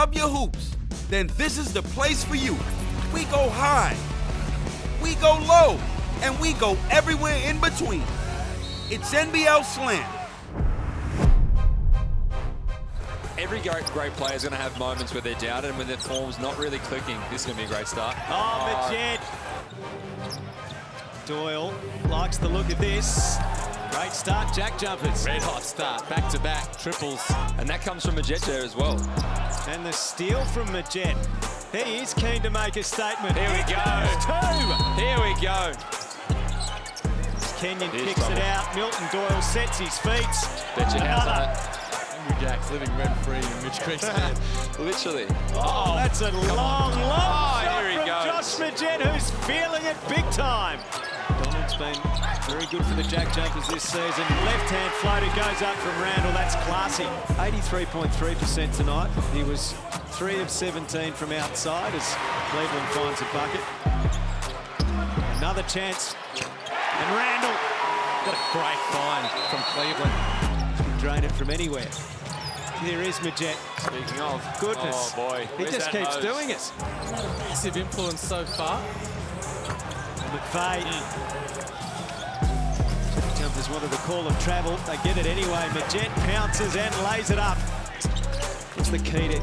love your hoops, then this is the place for you. We go high, we go low, and we go everywhere in between. It's NBL Slam. Every great player is going to have moments where they're doubted and when their form's not really clicking. This is going to be a great start. Oh, Majed. Doyle likes the look of this. Great start, jack jumpers. Red hot start, back-to-back triples. And that comes from Majed there as well. And the steal from Majed. He is keen to make a statement. Here we go. Two. Here we go. Kenyon kicks it out. Milton Doyle sets his feet. Bet your house on it. Jack's living rent-free in Mitch Creek's head. Literally. Oh, that's a long shot here he from goes. Josh Majed, who's feeling it big time. Donald's been very good for the jack jumpers this season. Left-hand floater goes up from Randall. That's classy. 83.3% tonight. He was 3 of 17 from outside as Cleveland finds a bucket. Another chance. And Randall. Got a great find from Cleveland. Can drain it from anywhere. Here is Majed. Speaking of. Goodness. Oh, boy. He just keeps doing it. Massive influence so far. McVeigh. Jumpers wanted the call of travel. They get it anyway. Majed pounces and lays it up. It's the key to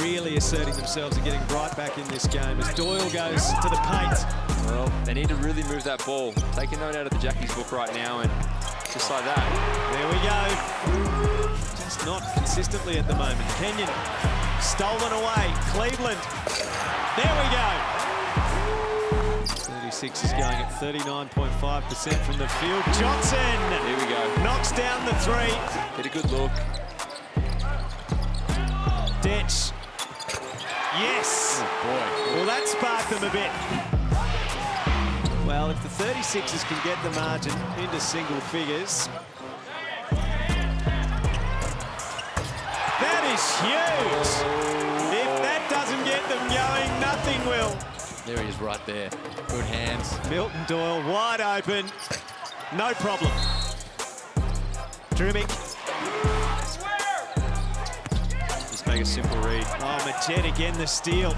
really asserting themselves and getting right back in this game as Doyle goes to the paint. Well, they need to really move that ball. Take a note out of the Jackie's book right now and just like that. There we go. Just not consistently at the moment. Kenyon stolen away. Cleveland. There we go. 36 is going at 39.5% from the field. Johnson. Here we go. Knocks down the three. Get a good look. Detch. Yes. Oh, boy. Well, that sparked them a bit. Well, if the 36ers can get the margin into single figures. That is huge. If that doesn't get them going, nothing will. There he is right there. Good hands. Milton Doyle wide open. No problem. Drimic. Just make a simple read. Oh, Majed again, the steal.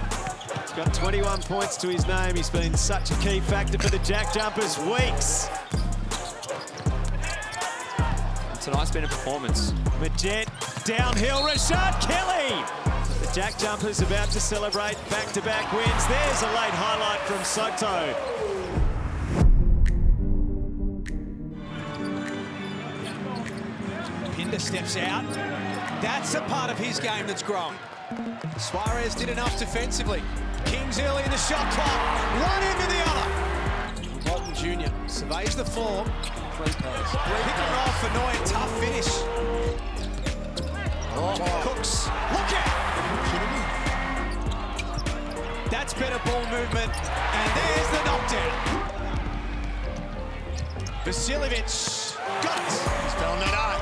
He's got 21 points to his name. He's been such a key factor for the Jack Jumpers weeks. Tonight's been a performance. Majed downhill, Rashad Kelly. The Jack Jumpers about to celebrate back-to-back wins. There's a late highlight from Soto. Pinder steps out. That's a part of his game that's grown. Suarez did enough defensively. Kings early in the shot clock. One into the other. Bolton Jr. surveys the floor. Pick and roll for Noy. Tough finish. Cooks. Look out! That's better ball movement. And there's the knockdown. Vasiljevic. Got it. He's found that eye.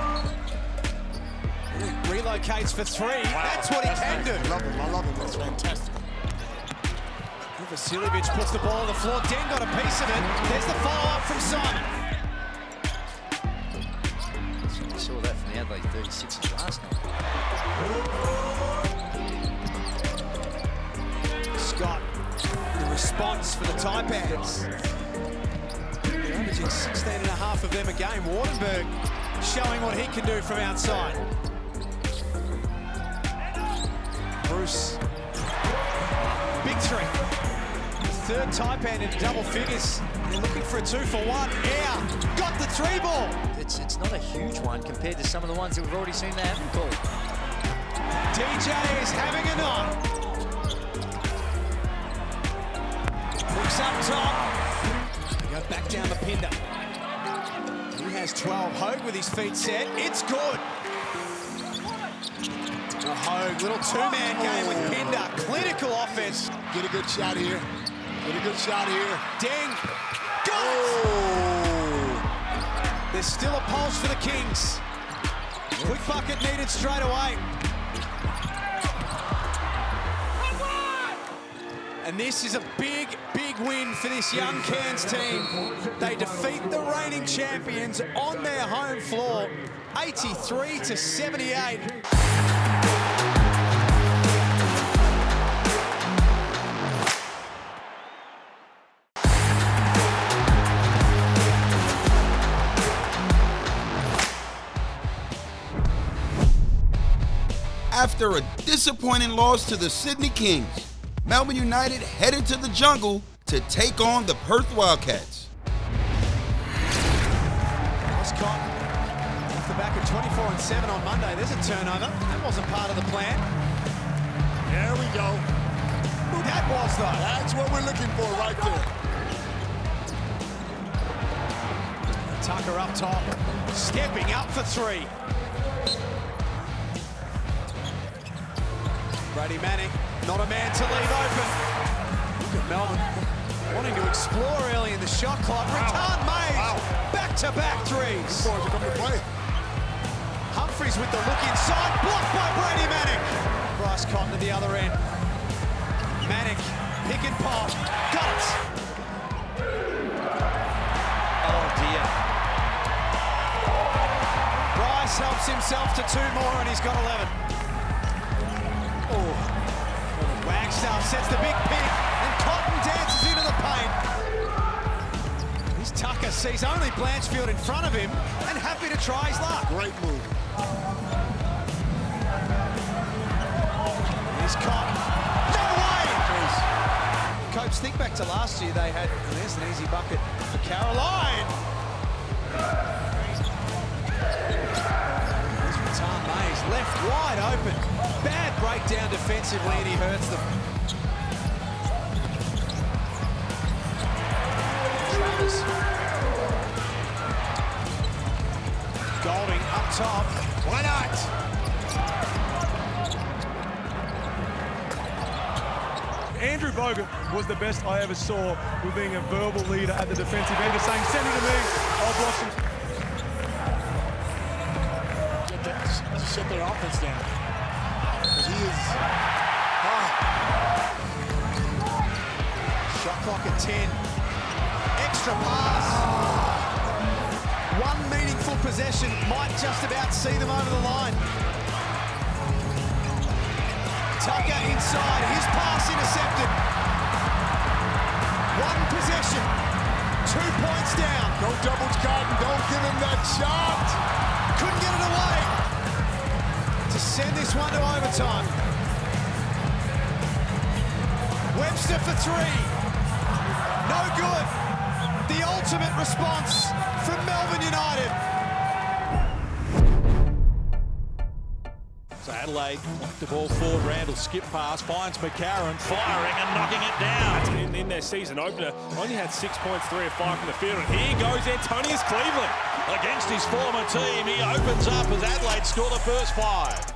Relocates for three. Wow. That's what he can do. I love him. That's fantastic. Vasiljevic puts the ball on the floor. Den got a piece of it. There's the follow-up from Simon. I saw that from the Adelaide 36ers last night. Scott, the response for the Taipans. They're averaging 16.5 of them a game. Wardenberg showing what he can do from outside. Bruce. Big three. Third Taipan into double figures. They're looking for a 2-for-1. Yeah, got the three ball. It's not a huge one compared to some of the ones that we've already seen they haven't called. DJ is having a night. Looks up top. Go back down the Pinder. He has 12. Hogue with his feet set. It's good. Hogue, little two-man game with Pinder. Clinical offense. Get a good shot here. Get a good shot here. Deng. Got it! There's still a pulse for the Kings. Quick bucket needed straight away. And this is a big, big win for this young Cairns team. They defeat the reigning champions on their home floor, 83-78. After a disappointing loss to the Sydney Kings, Melbourne United headed to the jungle to take on the Perth Wildcats. Scott off the back of 24-7 on Monday. There's a turnover. That wasn't part of the plan. There we go. That was, though. That's what we're looking for right there. Tucker up top, stepping up for three. Brady Manning, not a man to leave open. Look at Melbourne wanting to explore early in the shot clock. Return made. Back-to-back threes. Boys are coming to play. Humphries with the look inside, blocked by Brady Manning. Bryce Cotton at the other end. Manning, pick and pop, got it. Oh dear. Bryce helps himself to two more and he's got 11. Oh, Wagstaff sets the big pick and Cotton dances into the paint. This Tucker sees only Blanchfield in front of him and happy to try his luck. Great move. Here's Cotton. No way! Copes, think back to last year, they had, and there's an easy bucket for Caroline. Here's Retan Mays, left wide open. Bad breakdown defensively and he hurts them. Travers. Golding up top. Why not? Andrew Bogut was the best I ever saw with being a verbal leader at the defensive end, just saying, send it to me, I'll block some. Shut their offense down. Because he is... Shot clock at 10. Extra pass. One meaningful possession might just about see them over the line. Tucker inside, his pass intercepted. One possession, 2 points down. No doubles, Cotton, don't give him that shot. Couldn't get it away. To send this one to overtime. Webster for three. No good. The ultimate response from Melbourne United. So Adelaide knocked the ball forward. Randall skip pass, finds McCarron, firing and knocking it down. In their season opener, only had 6 points, 3 of 5 from the field, and here goes Antonius Cleveland. Against his former team, he opens up as Adelaide score the first 5.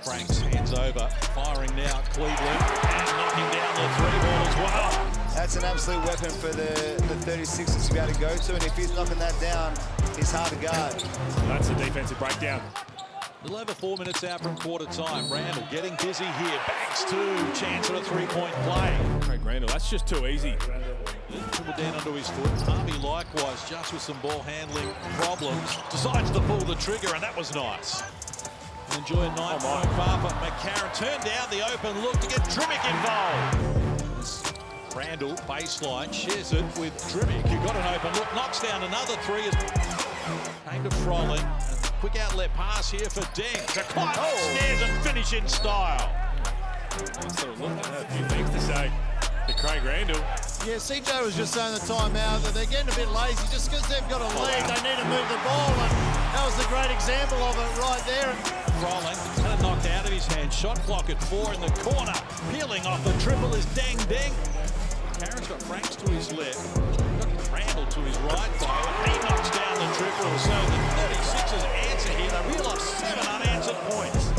Franks hands over, firing now, Cleveland, and knocking down the 3-ball as well. That's an absolute weapon for the 36ers to be able to go to, and if he's knocking that down, he's hard to guard. That's a defensive breakdown. A little over 4 minutes out from quarter time. Randall getting busy here. Banks two. Chance at a 3-point play. Craig Randall, that's just too easy. Dribble down onto his foot. Harvey likewise, just with some ball handling problems, decides to pull the trigger, and that was nice. Enjoy a 9-point bar, but McCarron turned down the open look to get Drimmick involved. Randall, baseline, shares it with Drimmick, who got an open look, knocks down another 3. Came to Froling. Quick outlet pass here for Deng. The clock snares and finish in style. Sort of looked at that, a few things to say to Craig Randall. Yeah, CJ was just saying the timeout that they're getting a bit lazy just because they've got a lead. They need to move the ball, and that was a great example of it right there. Froling had it knocked out of his hand. Shot clock at 4 in the corner. Peeling off the triple is Deng. Karen's got Franks to his left. Got Randall to his right, though. He knocks down the triple. So the 36ers answer here. They reel off 7 unanswered points.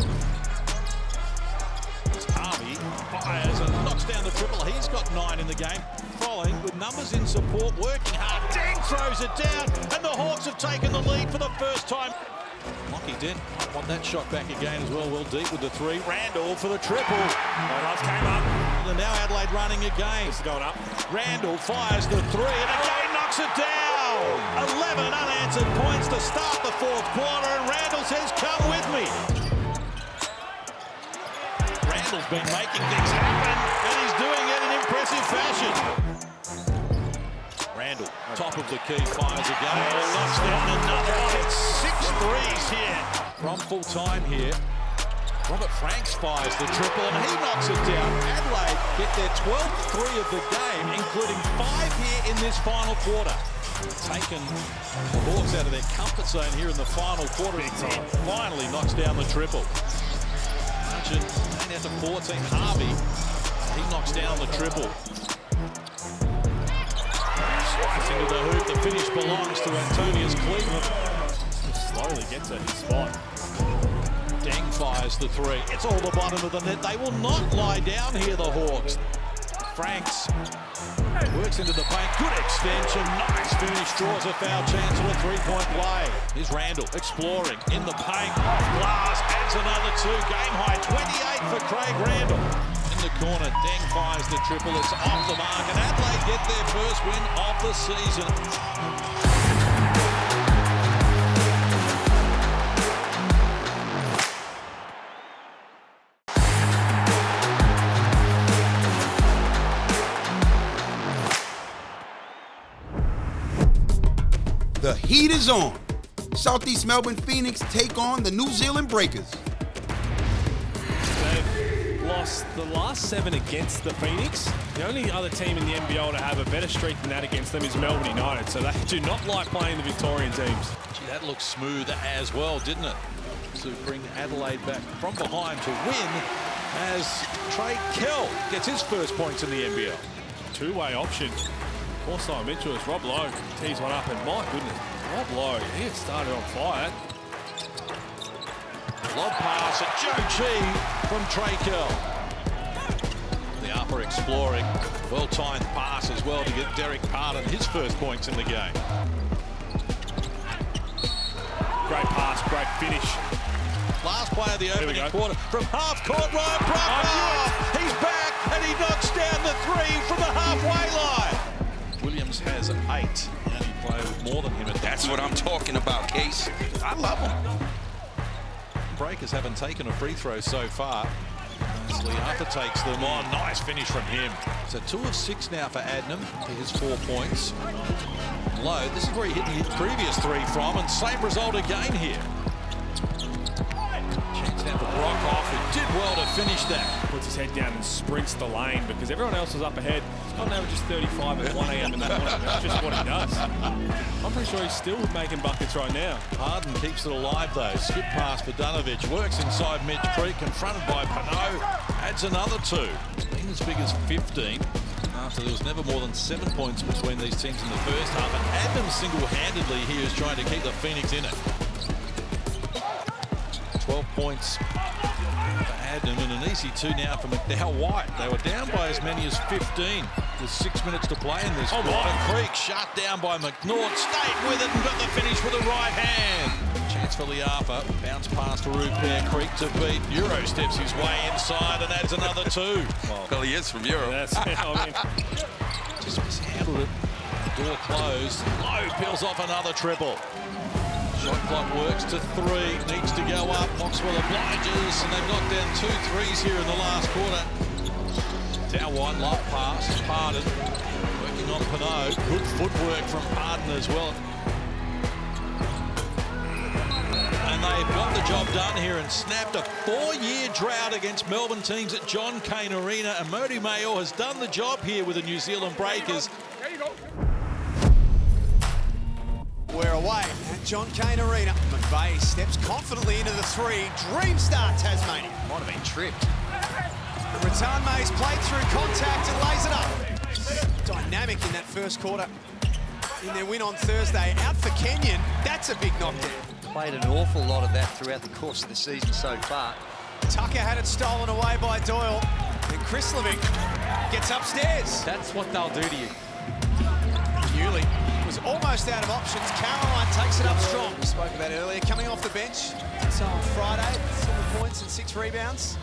Harvey fires and knocks down the triple. He's got 9 in the game. Froling with numbers in support, working hard. Deng throws it down, and the Hawks have taken the lead for the first time. Lockie Dent might want that shot back again as well. Well deep with the 3. Randall for the triple. Love came up. And now Adelaide running again. This is going up. Randall fires the 3 and again knocks it down. 11 unanswered points to start the 4th quarter, and Randall says, come with me. Randall's been making things happen, and he's doing it in impressive fashion. Randall, top of the key, fires again. Knocks down another one. It's 6 threes here from full time here. Robert Franks fires the triple and he knocks it down. Adelaide get their 12th three of the game, including 5 here in this final quarter. Taken the Hawks out of their comfort zone here in the final quarter. Finally knocks down the triple. Margin out to 14. Harvey, he knocks down the triple. Slice into the hoop. The finish belongs to Antonius Cleveland. Slowly gets at his spot. Deng fires the three. It's all the bottom of the net. They will not lie down here, the Hawks. Franks works into the paint. Good extension. Nice finish. Draws a foul chance for a three-point play. Here's Randall exploring in the paint. Off glass. Adds another two. Game high 28 for Craig Randall. In the corner, Deng fires the triple. It's off the mark. And Adelaide get their first win of the season. The heat is on. Southeast Melbourne Phoenix take on the New Zealand Breakers. They've lost the last 7 against the Phoenix. The only other team in the NBL to have a better streak than that against them is Melbourne United, so they do not like playing the Victorian teams. Gee, that looks smooth as well, didn't it? To bring Adelaide back from behind to win as Trey Kell gets his first points in the NBL. Two-way option. Also, Mitchell is Rob Lowe tees one up, and my goodness, Rob Lowe, he had started on fire. Lob pass at Joe Chi from Trey Kell. The upper exploring, well-timed pass as well to get Derek Pardon his first points in the game. Great pass, great finish. Last play of the opening quarter from half-court, Ryan Proctor. He's back and he knocks down the three from the halfway line. Williams has 8. The only player with more than him at That's what I'm talking about, Case. I love him. Breakers haven't taken a free throw so far. Nicely Arthur takes them on. Nice finish from him. So 2 of 6 now for Adnam for his 4 points. Low, this is where he hit the previous 3 from, and same result again here. Chance now for Brockhoff, who did well to finish that. Puts his head down and sprints the lane because everyone else is up ahead. He's got an average of 35 at 1 a.m. and that's just what he does. I'm pretty sure he's still making buckets right now. Harden keeps it alive though. Skip pass for Dunovich. Works inside Mitch Creek, confronted by Pinot. Adds another 2. Being as big as 15. After there was never more than 7 points between these teams in the first half. And Adams single-handedly here is trying to keep the Phoenix in it. 12 points for Adnam and an easy 2 now for McDowell White. They were down by as many as 15 with 6 minutes to play in this quarter. Creek shut down by McNaught. Stayed with it and got the finish with a right hand. Chance for Liafa. Bounce pass for Rupert. Creek to beat. Euro steps his way inside and adds another 2. Well, he is from Europe. That's it. I mean, just mishandled it. Door closed. Lowe peels off another triple. Shot clock works to 3, needs to go up. Maxwell obliges, and they've knocked down 2 threes here in the last quarter. Down 1, lob pass, Pardon. Working on Pinot. Good footwork from Pardon as well. And they've got the job done here and snapped a 4-year drought against Melbourne teams at John Cain Arena. And Mody Mayor has done the job here with the New Zealand Breakers. We're away at John Cain Arena. McVeigh steps confidently into the 3. Dream start, Tasmania. Might have been tripped. Rattan May's played through contact and lays it up. Dynamic in that first quarter in their win on Thursday. Out for Kenyon. That's a big knockdown. Played an awful lot of that throughout the course of the season so far. Tucker had it stolen away by Doyle. And Krislovic gets upstairs. That's what they'll do to you. Newley was almost out of options. Caroline takes it up strong. We spoke about earlier, coming off the bench. So on Friday, 7 points and 6 rebounds.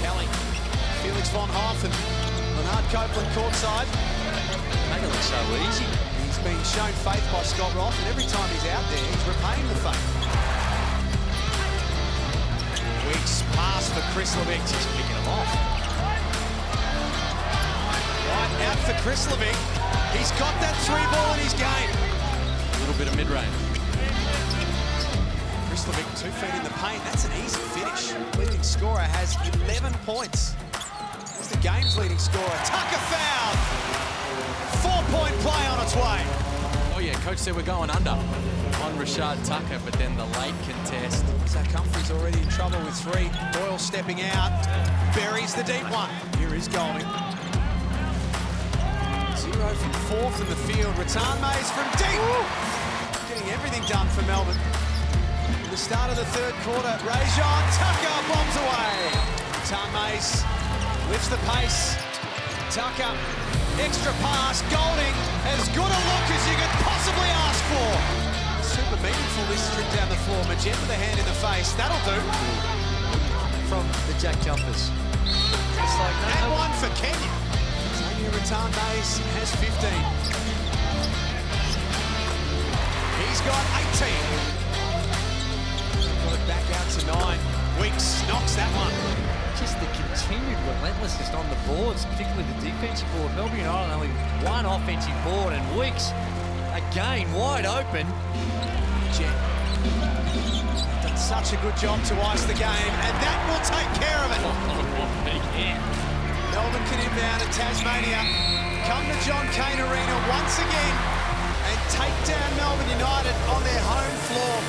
Kelly, Felix von Hoffen, Leonard Copeland courtside. Make it look so easy. He's been shown faith by Scott Roth, and every time he's out there, he's repaying the faith. Weeks pass for Krislovic, just picking him off. Right out for Krislovic. He's got that 3 ball in his game. A little bit of mid-range. Popovic, 2 feet in the paint. That's an easy finish. Leading scorer has 11 points. He's the game's leading scorer. Tucker fouled. 4-point play on its way. Oh yeah, coach said we're going under on Rashad Tucker, but then the late contest. Zach Humphrey's already in trouble with 3. Boyle stepping out, buries the deep one. Here is Golding. 0 from 4th in the field. Rattan Mays from deep. Getting everything done for Melbourne. At the start of the 3rd quarter, Rajon Tucker bombs away. Rattan Mays lifts the pace. Tucker, extra pass. Golding, as good a look as you could possibly ask for. Super meaningful this trip down the floor. Magenta with a hand in the face. That'll do. From the Jack Jumpers. It's like and one for Kenya. Xavier Rattan Mays has 15. He's got 18. Got it back out to 9. Weeks knocks that one. Just the continued relentlessness on the boards, particularly the defensive board. Melbourne United only 1 offensive board, and Weeks again wide open. Jet done such a good job to ice the game, and that will take care of it. Melbourne can inbound at Tasmania, come to John Cain Arena once again, and take down Melbourne United on their home floor.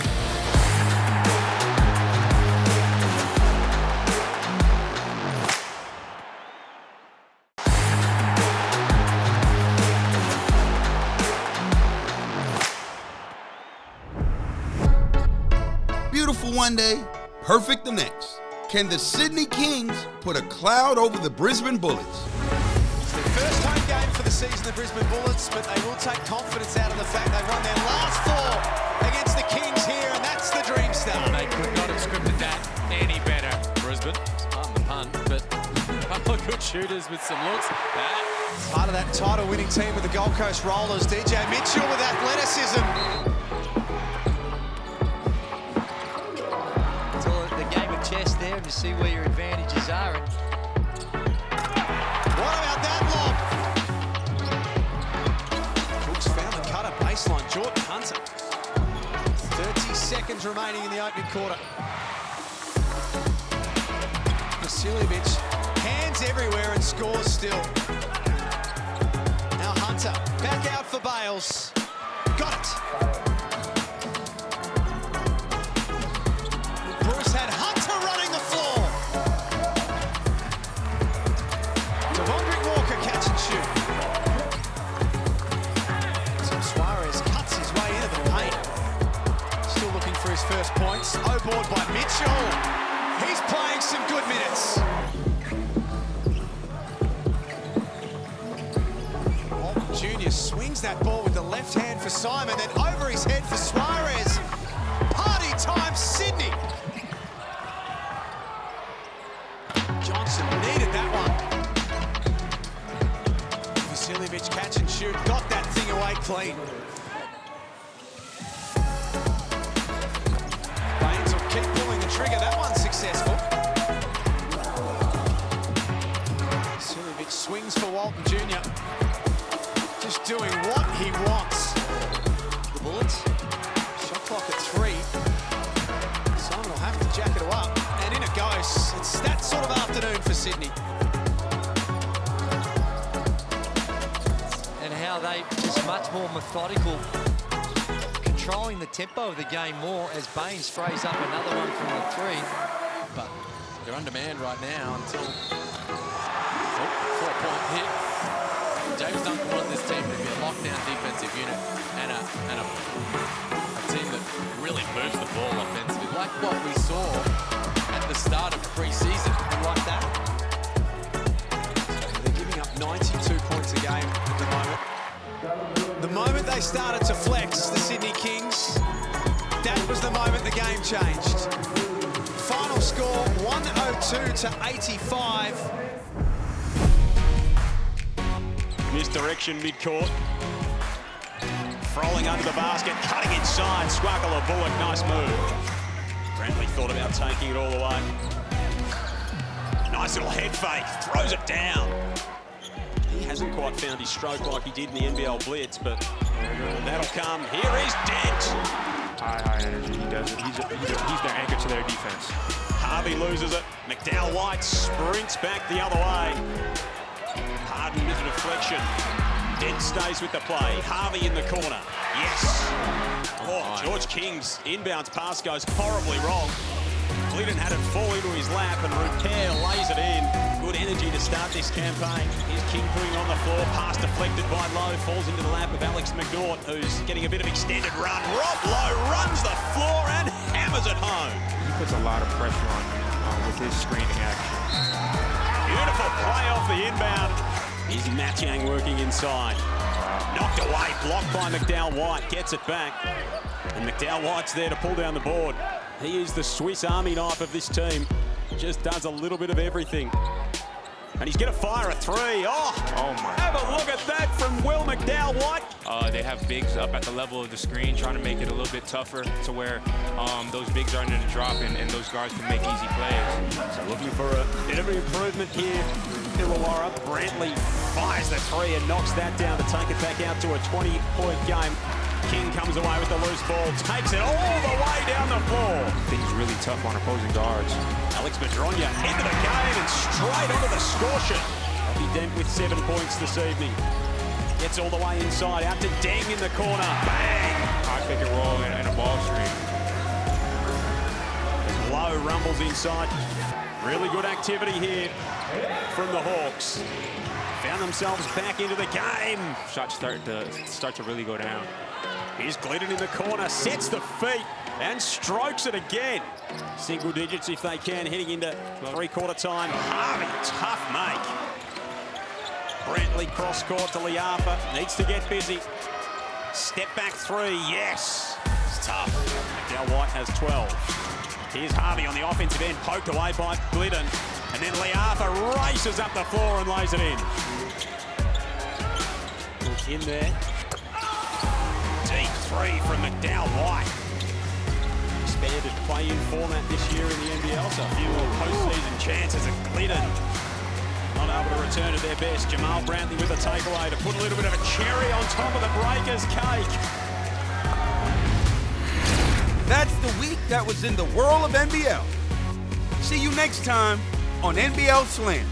Beautiful one day, perfect the next. Can the Sydney Kings put a cloud over the Brisbane Bullets? It's their first home game for the season, the Brisbane Bullets, but they will take confidence out of the fact they've won their last 4 against the Kings here, and that's the dream start. They could not have scripted that any better. Brisbane, pardon the pun, but a couple of good shooters with some looks. Part of that title-winning team with the Gold Coast Rollers, DJ Mitchell with athleticism. Chest there and you see where your advantages are. What about that lob? Brooks found the cutter baseline. Jordan Hunter. 30 seconds remaining in the opening quarter. Vasiljevic, hands everywhere and scores still. Now Hunter, back out for Bales. Got it. Bruce had Hunter running the floor. Devondre Walker catch and shoot. Tim Suarez cuts his way into the paint. Still looking for his first points. Oh, board by Mitchell. He's playing some good minutes. Walton Jr. swings that ball with the left hand for Simon, then over his head for Suarez. Party time, Sydney. Johnson needed that one. Vasiljevic catch and shoot, got that thing away clean. Baines will keep pulling the trigger, that one's successful. Vasiljevic swings for Walton Jr. Just doing what he wants. The Bullets, shot clock at 3. Simon will have to jack it up. And in it goes. It's that sort of afternoon for Sydney. And how they just much more methodical, controlling the tempo of the game more as Baines sprays up another one from the 3. But they're on demand right now until 4-point hit. James Duncan wanted this team to be a lockdown defensive unit and a team that really moves the ball offensively, like what we saw at the start of pre-season. Like that. They're giving up 92 points a game at the moment. The moment they started to flex, the Sydney Kings, that was the moment the game changed. Final score, 102 to 85. Misdirection mid-court. Frolling under the basket, cutting inside. Squarkle of Bullock, nice move. Brantley thought about taking it all the way. Nice little head fake, throws it down. He hasn't quite found his stroke like he did in the NBL Blitz, but that'll come. Here is Dent. High energy. He does it. He's their anchor to their defense. Harvey loses it. McDowell White sprints back the other way. Harden with a deflection. Dent stays with the play. Harvey in the corner. Yes. Oh, George King's inbounds pass goes horribly wrong. Glidden had it fall into his lap and Rupier lays it in. Good energy to start this campaign. Here's King putting on the floor. Pass deflected by Lowe. Falls into the lap of Alex McNaught, who's getting a bit of extended run. Rob Lowe runs the floor and hammers it home. He puts a lot of pressure on you with his screening action. Beautiful play off the inbound. Here's Matchang working inside. Knocked away, blocked by McDowell White. Gets it back. And McDowell White's there to pull down the board. He is the Swiss Army knife of this team. Just does a little bit of everything. And he's going to fire a three. Oh my. Have a look at that from Will McDowell White. They have bigs up at the level of the screen, trying to make it a little bit tougher to where those bigs aren't in the drop and those guards can make easy plays. So looking for a bit of improvement here. Illawarra. Brantley fires the three and knocks that down to take it back out to a 20-point game. King comes away with the loose ball, takes it all the way down the floor. Things really tough on opposing guards. Alex Madronya into the game and straight onto the score sheet. Robbie Dent with 7 points this evening. Gets all the way inside, out to Deng in the corner. Bang! High pick and roll and a ball screen. As Lowe rumbles inside. Really good activity here from the Hawks. Found themselves back into the game. Shots start to really go down. Here's Glidden in the corner, sets the feet and strokes it again. Single digits if they can, heading into three-quarter time. Harvey, tough make. Brantley cross court to Liafa, needs to get busy. Step back three, yes. It's tough. McDowell White has 12. Here's Harvey on the offensive end, poked away by Glidden. And then Liafa races up the floor and lays it in. In there. Deep three from McDowell White. Expanded play-in format this year in the NBL, so a few more postseason chances at Glidden. Not able to return to their best. Jamal Brantley with a takeaway to put a little bit of a cherry on top of the Breakers' cake. That's the week that was in the world of NBL. See you next time on NBL Slam.